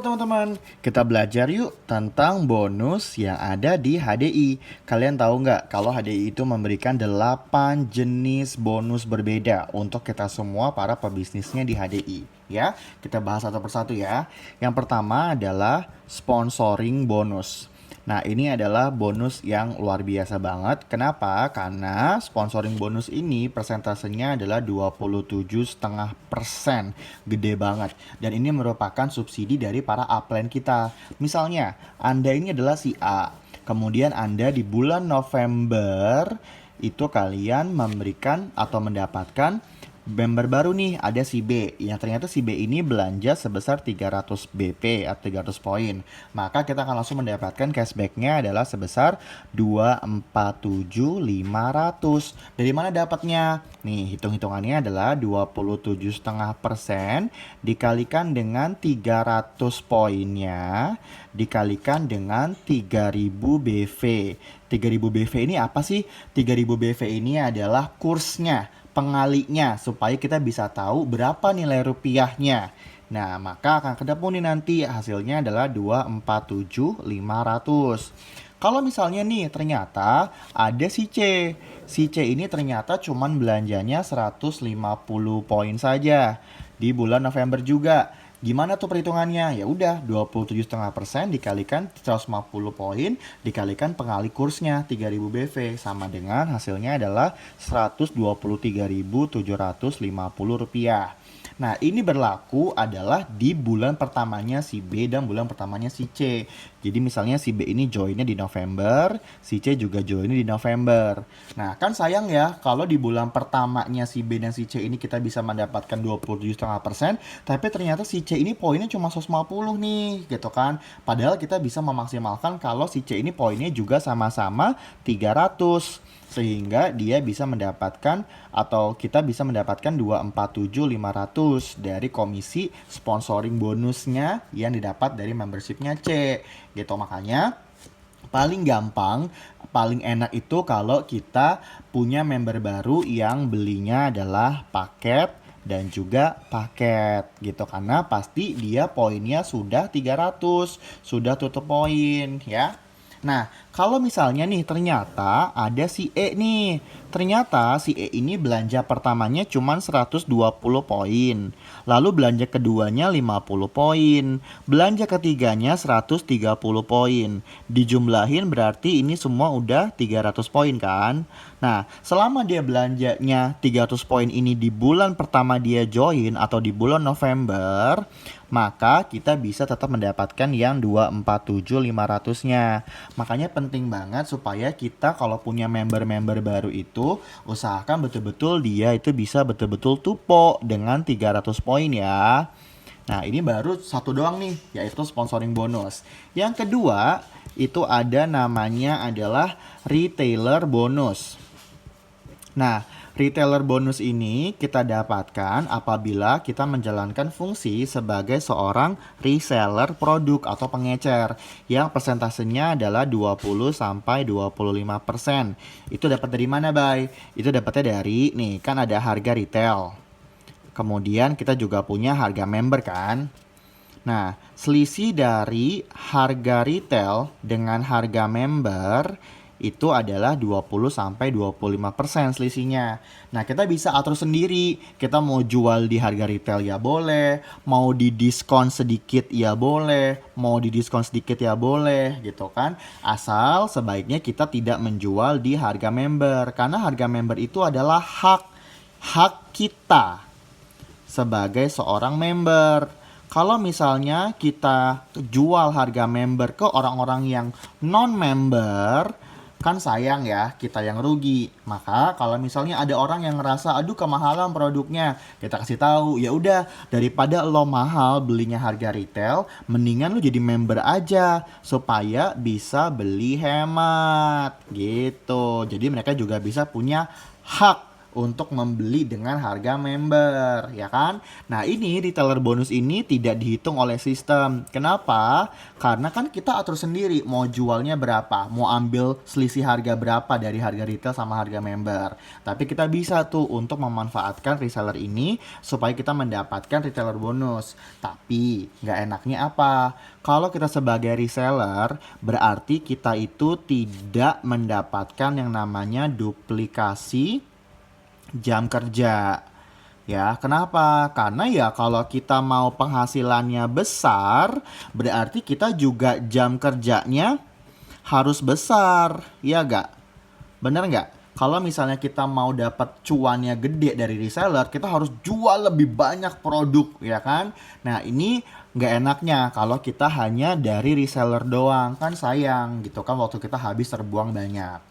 Teman-teman, kita belajar yuk tentang bonus yang ada di HDI. Kalian tahu nggak kalau HDI itu memberikan 8 jenis bonus berbeda untuk kita semua para pebisnisnya di HDI. Ya, kita bahas satu persatu ya. Yang pertama adalah sponsoring bonus. Nah, ini adalah bonus yang luar biasa banget. Kenapa? Karena sponsoring bonus ini persentasenya adalah 27,5%. Gede banget. Dan ini merupakan subsidi dari para upline kita. Misalnya, Anda ini adalah si A. Kemudian Anda di bulan November itu kalian memberikan atau mendapatkan member baru nih, ada si B yang ternyata si B ini belanja sebesar 300 BP atau 300 poin. Maka kita akan langsung mendapatkan cashbacknya adalah sebesar 247.500. Dari mana dapatnya? Nih, hitung-hitungannya adalah 27,5% dikalikan dengan 300 poinnya dikalikan dengan 3000 BV. 3000 BV ini apa sih? 3000 BV ini adalah kursnya, pengalinya, supaya kita bisa tahu berapa nilai rupiahnya. Nah, maka akan ketemu nih nanti hasilnya adalah 247.500. Kalau misalnya nih ternyata ada si C. Si C ini ternyata cuman belanjanya 150 poin saja di bulan November juga. Gimana tuh perhitungannya? Ya udah, 27,5% dikalikan 150 poin dikalikan pengali kursnya 3000 BV sama dengan hasilnya adalah Rp123.750. Nah, ini berlaku adalah di bulan pertamanya si B dan bulan pertamanya si C. Jadi misalnya si B ini joinnya di November, si C juga joinnya di November. Nah, kan sayang ya kalau di bulan pertamanya si B dan si C ini kita bisa mendapatkan 27,5%, tapi ternyata si C ini poinnya cuma 150 nih, gitu kan. Padahal kita bisa memaksimalkan kalau si C ini poinnya juga sama-sama 300. Sehingga dia bisa mendapatkan atau kita bisa mendapatkan 247.500 dari komisi sponsoring bonusnya yang didapat dari membershipnya C. Gitu, makanya paling gampang, paling enak itu kalau kita punya member baru yang belinya adalah paket dan juga paket gitu, karena pasti dia poinnya sudah 300, sudah tutup poin ya. Nah, kalau misalnya nih ternyata ada si E nih. Ternyata si E ini belanja pertamanya cuma 120 poin. Lalu belanja keduanya 50 poin. Belanja ketiganya 130 poin. Dijumlahin berarti ini semua udah 300 poin kan? Nah, selama dia belanjanya 300 poin ini di bulan pertama dia join atau di bulan November, maka kita bisa tetap mendapatkan yang 247.500-nya. Makanya penting banget supaya kita kalau punya member-member baru itu usahakan betul-betul dia itu bisa betul-betul tupo dengan 300 poin ya. Nah, ini baru satu doang nih, yaitu sponsoring bonus. Yang kedua, itu ada namanya adalah retailer bonus. Nah, retailer bonus ini kita dapatkan apabila kita menjalankan fungsi sebagai seorang reseller produk atau pengecer yang persentasenya adalah 20-25%. Itu dapat dari mana, Bay? Itu dapatnya dari, nih, kan ada harga retail. Kemudian kita juga punya harga member kan? Nah, selisih dari harga retail dengan harga member itu adalah 20-25% selisihnya. Nah, kita bisa atur sendiri. Kita mau jual di harga retail ya boleh, mau di diskon sedikit ya boleh, mau di diskon sedikit ya boleh, gitu kan. Asal sebaiknya kita tidak menjual di harga member, karena harga member itu adalah hak kita sebagai seorang member. Kalau misalnya kita jual harga member ke orang-orang yang non-member, kan sayang ya, kita yang rugi. Maka kalau misalnya ada orang yang ngerasa aduh kemahalan produknya, kita kasih tahu, ya udah daripada lo mahal belinya harga retail, mendingan lo jadi member aja supaya bisa beli hemat gitu. Jadi mereka juga bisa punya hak untuk membeli dengan harga member, ya kan? Nah, ini retailer bonus ini tidak dihitung oleh sistem. Kenapa? Karena kan kita atur sendiri mau jualnya berapa, mau ambil selisih harga berapa dari harga retail sama harga member. Tapi kita bisa tuh untuk memanfaatkan reseller ini supaya kita mendapatkan retailer bonus. Tapi nggak enaknya apa? Kalau kita sebagai reseller, berarti kita itu tidak mendapatkan yang namanya duplikasi jam kerja. Ya, kenapa? Karena ya kalau kita mau penghasilannya besar, berarti kita juga jam kerjanya harus besar, ya gak? Bener nggak? Kalau misalnya kita mau dapat cuannya gede dari reseller, kita harus jual lebih banyak produk, ya kan? Nah, ini nggak enaknya kalau kita hanya dari reseller doang, kan sayang gitu kan waktu kita habis terbuang banyak.